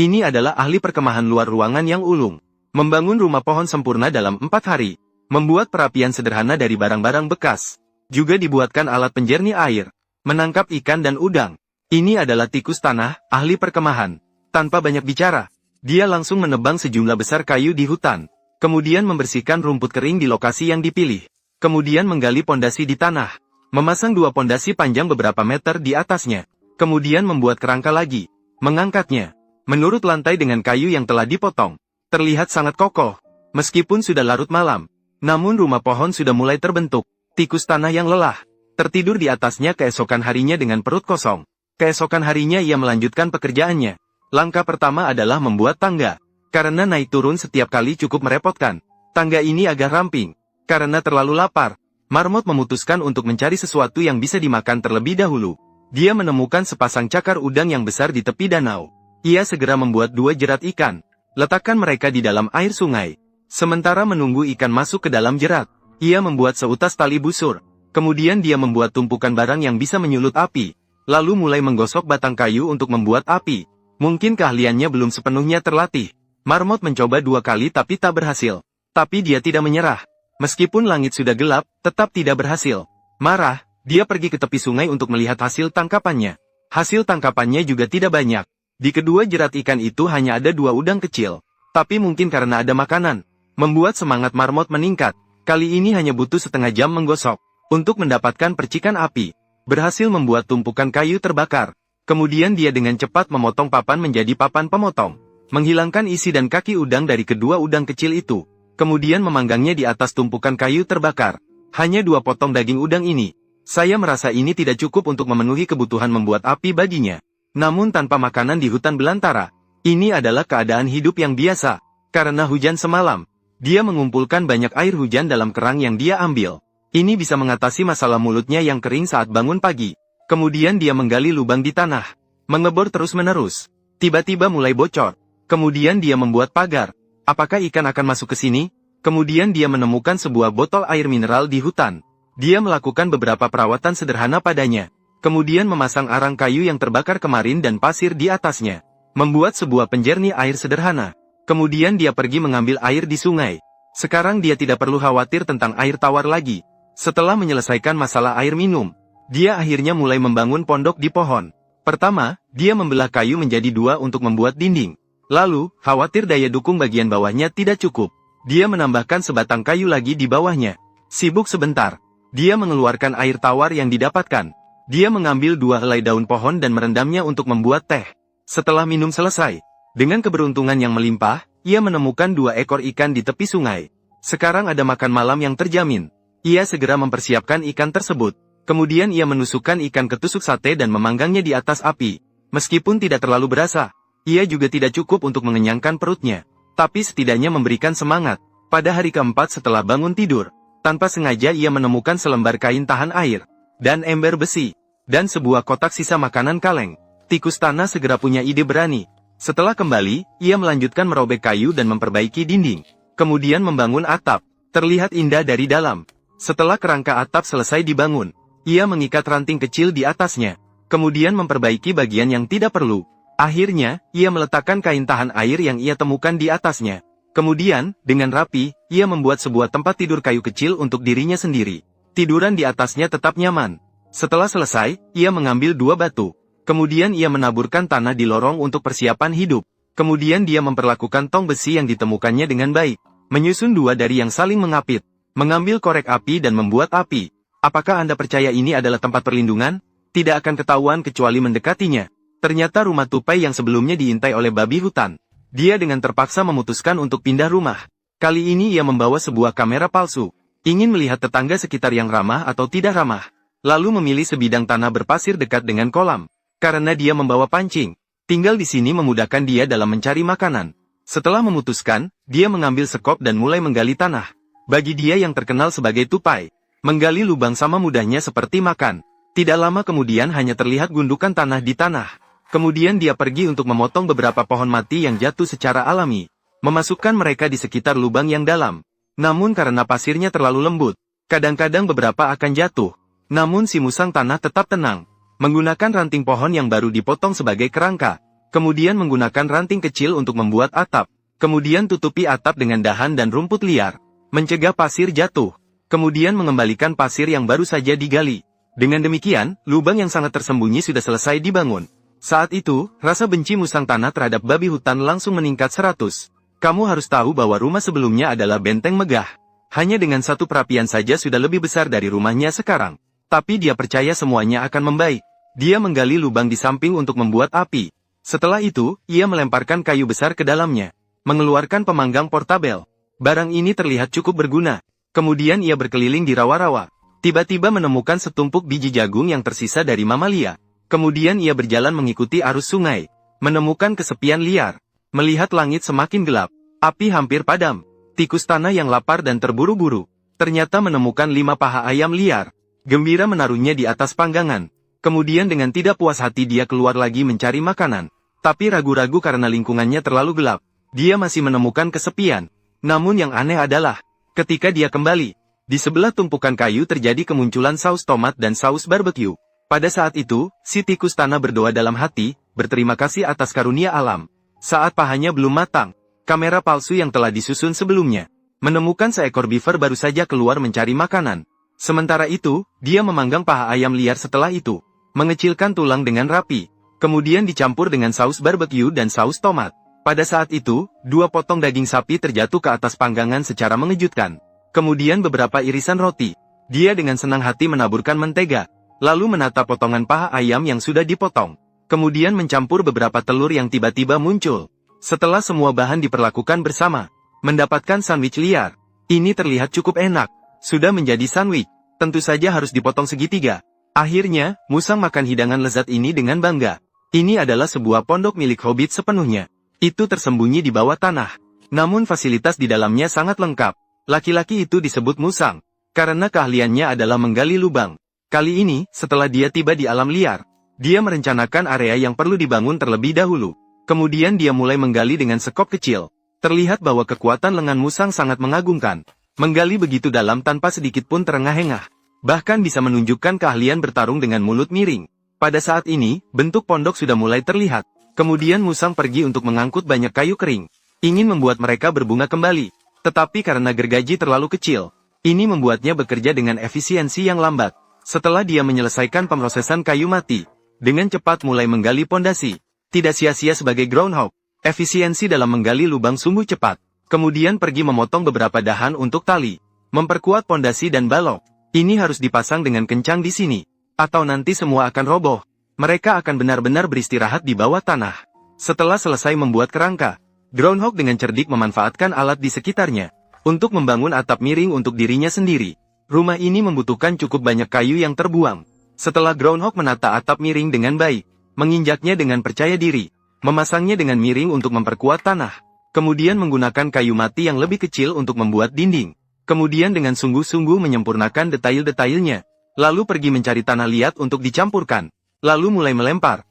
Ini adalah ahli perkemahan luar ruangan yang ulung. Membangun rumah pohon sempurna dalam 4 hari. Membuat perapian sederhana dari barang-barang bekas. Juga dibuatkan alat penjernih air. Menangkap ikan dan udang. Ini adalah tikus tanah, ahli perkemahan. Tanpa banyak bicara, dia langsung menebang sejumlah besar kayu di hutan. Kemudian membersihkan rumput kering di lokasi yang dipilih. Kemudian menggali pondasi di tanah. Memasang 2 pondasi panjang beberapa meter di atasnya. Kemudian membuat kerangka lagi. Mengangkatnya. Menurut lantai dengan kayu yang telah dipotong. Terlihat sangat kokoh. Meskipun sudah larut malam. Namun rumah pohon sudah mulai terbentuk. Tikus tanah yang lelah. Tertidur di atasnya keesokan harinya dengan perut kosong. Keesokan harinya ia melanjutkan pekerjaannya. Langkah pertama adalah membuat tangga. Karena naik turun setiap kali cukup merepotkan. Tangga ini agak ramping. Karena terlalu lapar. Marmot memutuskan untuk mencari sesuatu yang bisa dimakan terlebih dahulu. Dia menemukan sepasang cakar udang yang besar di tepi danau. Ia segera membuat 2 jerat ikan. Letakkan mereka di dalam air sungai. Sementara menunggu ikan masuk ke dalam jerat, ia membuat seutas tali busur. Kemudian dia membuat tumpukan barang yang bisa menyulut api. Lalu mulai menggosok batang kayu untuk membuat api. Mungkin keahliannya belum sepenuhnya terlatih. Marmot mencoba 2 kali tapi tak berhasil. Tapi dia tidak menyerah. Meskipun langit sudah gelap, tetap tidak berhasil. Marah, dia pergi ke tepi sungai untuk melihat hasil tangkapannya. Hasil tangkapannya juga tidak banyak. Di kedua jerat ikan itu hanya ada 2 udang kecil. Tapi mungkin karena ada makanan. Membuat semangat Marmot meningkat. Kali ini hanya butuh setengah jam menggosok. Untuk mendapatkan percikan api. Berhasil membuat tumpukan kayu terbakar. Kemudian dia dengan cepat memotong papan menjadi papan pemotong. Menghilangkan isi dan kaki udang dari kedua udang kecil itu. Kemudian memanggangnya di atas tumpukan kayu terbakar. Hanya 2 potong daging udang ini. Saya merasa ini tidak cukup untuk memenuhi kebutuhan membuat api baginya. Namun tanpa makanan di hutan belantara, ini adalah keadaan hidup yang biasa. Karena hujan semalam, dia mengumpulkan banyak air hujan dalam kerang yang dia ambil. Ini bisa mengatasi masalah mulutnya yang kering saat bangun pagi. Kemudian dia menggali lubang di tanah. Mengebor terus-menerus. Tiba-tiba mulai bocor. Kemudian dia membuat pagar. Apakah ikan akan masuk ke sini? Kemudian dia menemukan sebuah botol air mineral di hutan. Dia melakukan beberapa perawatan sederhana padanya. Kemudian memasang arang kayu yang terbakar kemarin dan pasir di atasnya. Membuat sebuah penjernih air sederhana. Kemudian dia pergi mengambil air di sungai. Sekarang dia tidak perlu khawatir tentang air tawar lagi. Setelah menyelesaikan masalah air minum, dia akhirnya mulai membangun pondok di pohon. Pertama, dia membelah kayu menjadi 2 untuk membuat dinding. Lalu, khawatir daya dukung bagian bawahnya tidak cukup. Dia menambahkan sebatang kayu lagi di bawahnya. Sibuk sebentar. Dia mengeluarkan air tawar yang didapatkan. Dia mengambil 2 helai daun pohon dan merendamnya untuk membuat teh. Setelah minum selesai, dengan keberuntungan yang melimpah, ia menemukan 2 ekor ikan di tepi sungai. Sekarang ada makan malam yang terjamin. Ia segera mempersiapkan ikan tersebut. Kemudian ia menusukkan ikan ke tusuk sate dan memanggangnya di atas api. Meskipun tidak terlalu berasa, ia juga tidak cukup untuk mengenyangkan perutnya. Tapi setidaknya memberikan semangat. Pada hari keempat setelah bangun tidur, tanpa sengaja ia menemukan selembar kain tahan air, dan ember besi, dan sebuah kotak sisa makanan kaleng. Tikus tanah segera punya ide berani. Setelah kembali, ia melanjutkan merobek kayu dan memperbaiki dinding. Kemudian membangun atap. Terlihat indah dari dalam. Setelah kerangka atap selesai dibangun, ia mengikat ranting kecil di atasnya. Kemudian memperbaiki bagian yang tidak perlu. Akhirnya, ia meletakkan kain tahan air yang ia temukan di atasnya. Kemudian, dengan rapi, ia membuat sebuah tempat tidur kayu kecil untuk dirinya sendiri. Tiduran di atasnya tetap nyaman. Setelah selesai, ia mengambil 2 batu. Kemudian ia menaburkan tanah di lorong untuk persiapan hidup. Kemudian dia memperlakukan tong besi yang ditemukannya dengan baik. Menyusun 2 dari yang saling mengapit. Mengambil korek api dan membuat api. Apakah Anda percaya ini adalah tempat perlindungan? Tidak akan ketahuan kecuali mendekatinya. Ternyata rumah tupai yang sebelumnya diintai oleh babi hutan. Dia dengan terpaksa memutuskan untuk pindah rumah. Kali ini ia membawa sebuah kamera palsu. Ingin melihat tetangga sekitar yang ramah atau tidak ramah. Lalu memilih sebidang tanah berpasir dekat dengan kolam. Karena dia membawa pancing. Tinggal di sini memudahkan dia dalam mencari makanan. Setelah memutuskan, dia mengambil sekop dan mulai menggali tanah. Bagi dia yang terkenal sebagai tupai, menggali lubang sama mudahnya seperti makan. Tidak lama kemudian hanya terlihat gundukan tanah di tanah. Kemudian dia pergi untuk memotong beberapa pohon mati yang jatuh secara alami. Memasukkan mereka di sekitar lubang yang dalam. Namun karena pasirnya terlalu lembut, kadang-kadang beberapa akan jatuh. Namun si musang tanah tetap tenang. Menggunakan ranting pohon yang baru dipotong sebagai kerangka, Kemudian menggunakan ranting kecil untuk membuat atap. Kemudian tutupi atap dengan dahan dan rumput liar. Mencegah pasir jatuh. Kemudian mengembalikan pasir yang baru saja digali. Dengan demikian, lubang yang sangat tersembunyi sudah selesai dibangun. Saat itu, rasa benci musang tanah terhadap babi hutan langsung meningkat 100. Kamu harus tahu bahwa rumah sebelumnya adalah benteng megah. Hanya dengan satu perapian saja sudah lebih besar dari rumahnya sekarang. Tapi dia percaya semuanya akan membaik. Dia menggali lubang di samping untuk membuat api. Setelah itu, ia melemparkan kayu besar ke dalamnya. Mengeluarkan pemanggang portabel. Barang ini terlihat cukup berguna. Kemudian ia berkeliling di rawa-rawa. Tiba-tiba menemukan setumpuk biji jagung yang tersisa dari mamalia. Kemudian ia berjalan mengikuti arus sungai. Menemukan kesepian liar. Melihat langit semakin gelap. Api hampir padam. Tikus tanah yang lapar dan terburu-buru. Ternyata menemukan 5 paha ayam liar. Gembira menaruhnya di atas panggangan. Kemudian dengan tidak puas hati dia keluar lagi mencari makanan. Tapi ragu-ragu karena lingkungannya terlalu gelap. Dia masih menemukan kesepian. Namun yang aneh adalah, ketika dia kembali, di sebelah tumpukan kayu terjadi kemunculan saus tomat dan saus barbecue. Pada saat itu, si tikus tanah berdoa dalam hati, berterima kasih atas karunia alam. Saat pahanya belum matang, kamera palsu yang telah disusun sebelumnya, menemukan seekor beaver baru saja keluar mencari makanan. Sementara itu, dia memanggang paha ayam liar setelah itu. Mengecilkan tulang dengan rapi, kemudian dicampur dengan saus barbecue dan saus tomat. Pada saat itu, 2 potong daging sapi terjatuh ke atas panggangan secara mengejutkan. Kemudian beberapa irisan roti. Dia dengan senang hati menaburkan mentega, lalu menata potongan paha ayam yang sudah dipotong. Kemudian mencampur beberapa telur yang tiba-tiba muncul. Setelah semua bahan diperlakukan bersama, mendapatkan sandwich liar. Ini terlihat cukup enak. Sudah menjadi sandwich, tentu saja harus dipotong segitiga. Akhirnya, musang makan hidangan lezat ini dengan bangga. Ini adalah sebuah pondok milik hobbit sepenuhnya. Itu tersembunyi di bawah tanah. Namun fasilitas di dalamnya sangat lengkap. Laki-laki itu disebut musang, karena keahliannya adalah menggali lubang. Kali ini, setelah dia tiba di alam liar, dia merencanakan area yang perlu dibangun terlebih dahulu. Kemudian dia mulai menggali dengan sekop kecil. Terlihat bahwa kekuatan lengan musang sangat mengagumkan. Menggali begitu dalam tanpa sedikit pun terengah-engah. Bahkan bisa menunjukkan keahlian bertarung dengan mulut miring. Pada saat ini, bentuk pondok sudah mulai terlihat. Kemudian musang pergi untuk mengangkut banyak kayu kering. Ingin membuat mereka berbunga kembali. Tetapi karena gergaji terlalu kecil, ini membuatnya bekerja dengan efisiensi yang lambat. Setelah dia menyelesaikan pemrosesan kayu mati, dengan cepat mulai menggali pondasi. Tidak sia-sia sebagai groundhog. Efisiensi dalam menggali lubang sungguh cepat. Kemudian pergi memotong beberapa dahan untuk tali. Memperkuat pondasi dan balok. Ini harus dipasang dengan kencang di sini. Atau nanti semua akan roboh. Mereka akan benar-benar beristirahat di bawah tanah. Setelah selesai membuat kerangka, groundhog dengan cerdik memanfaatkan alat di sekitarnya. Untuk membangun atap miring untuk dirinya sendiri. Rumah ini membutuhkan cukup banyak kayu yang terbuang. Setelah groundhog menata atap miring dengan baik, menginjaknya dengan percaya diri, memasangnya dengan miring untuk memperkuat tanah. Kemudian menggunakan kayu mati yang lebih kecil untuk membuat dinding. Kemudian dengan sungguh-sungguh menyempurnakan detail-detailnya. Lalu pergi mencari tanah liat untuk dicampurkan. Lalu mulai melempar.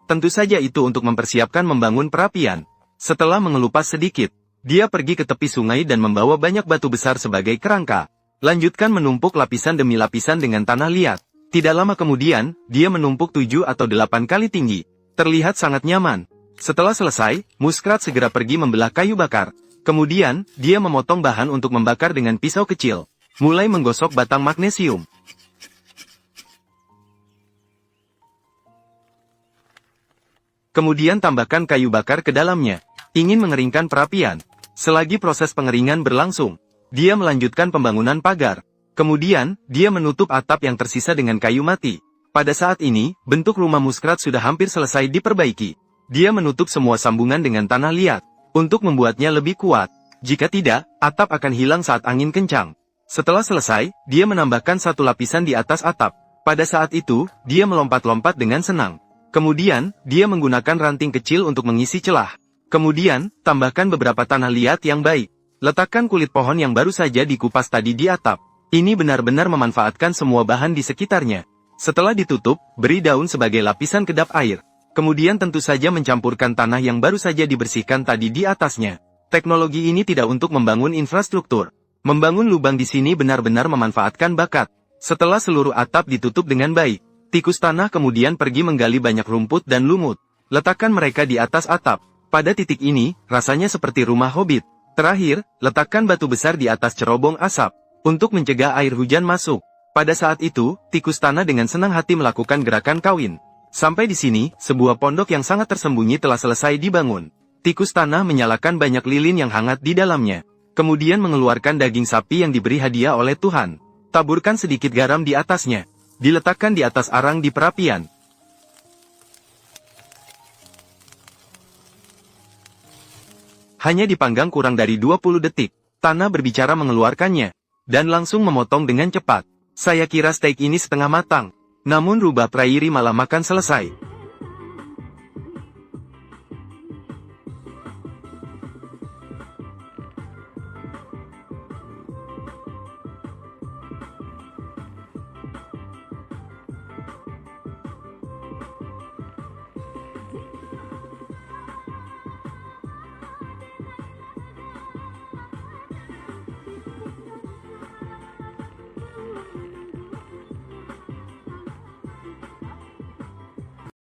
Tentu saja itu untuk mempersiapkan membangun perapian. Setelah mengelupas sedikit, dia pergi ke tepi sungai dan membawa banyak batu besar sebagai kerangka. Lanjutkan menumpuk lapisan demi lapisan dengan tanah liat. Tidak lama kemudian, dia menumpuk 7 atau 8 kali tinggi. Terlihat sangat nyaman. Setelah selesai, muskrat segera pergi membelah kayu bakar. Kemudian, dia memotong bahan untuk membakar dengan pisau kecil. Mulai menggosok batang magnesium. Kemudian tambahkan kayu bakar ke dalamnya. Ingin mengeringkan perapian. Selagi proses pengeringan berlangsung, dia melanjutkan pembangunan pagar. Kemudian, dia menutup atap yang tersisa dengan kayu mati. Pada saat ini, bentuk rumah muskrat sudah hampir selesai diperbaiki. Dia menutup semua sambungan dengan tanah liat, untuk membuatnya lebih kuat. Jika tidak, atap akan hilang saat angin kencang. Setelah selesai, dia menambahkan 1 lapisan di atas atap. Pada saat itu, dia melompat-lompat dengan senang. Kemudian, dia menggunakan ranting kecil untuk mengisi celah. Kemudian, tambahkan beberapa tanah liat yang baik. Letakkan kulit pohon yang baru saja dikupas tadi di atap. Ini benar-benar memanfaatkan semua bahan di sekitarnya. Setelah ditutup, beri daun sebagai lapisan kedap air. Kemudian tentu saja mencampurkan tanah yang baru saja dibersihkan tadi di atasnya. Teknologi ini tidak untuk membangun infrastruktur. Membangun lubang di sini benar-benar memanfaatkan bakat. Setelah seluruh atap ditutup dengan baik, Tikus tanah kemudian pergi menggali banyak rumput dan lumut. Letakkan mereka di atas atap. Pada titik ini, rasanya seperti rumah hobbit. Terakhir, letakkan batu besar di atas cerobong asap, untuk mencegah air hujan masuk. Pada saat itu, tikus tanah dengan senang hati melakukan gerakan kawin. Sampai di sini, sebuah pondok yang sangat tersembunyi telah selesai dibangun. Tikus tanah menyalakan banyak lilin yang hangat di dalamnya. Kemudian mengeluarkan daging sapi yang diberi hadiah oleh Tuhan. Taburkan sedikit garam di atasnya. Diletakkan di atas arang di perapian. Hanya dipanggang kurang dari 20 detik. Tanah berbicara mengeluarkannya. Dan langsung memotong dengan cepat. Saya kira steak ini setengah matang. Namun rubah Prairi malah makan selesai.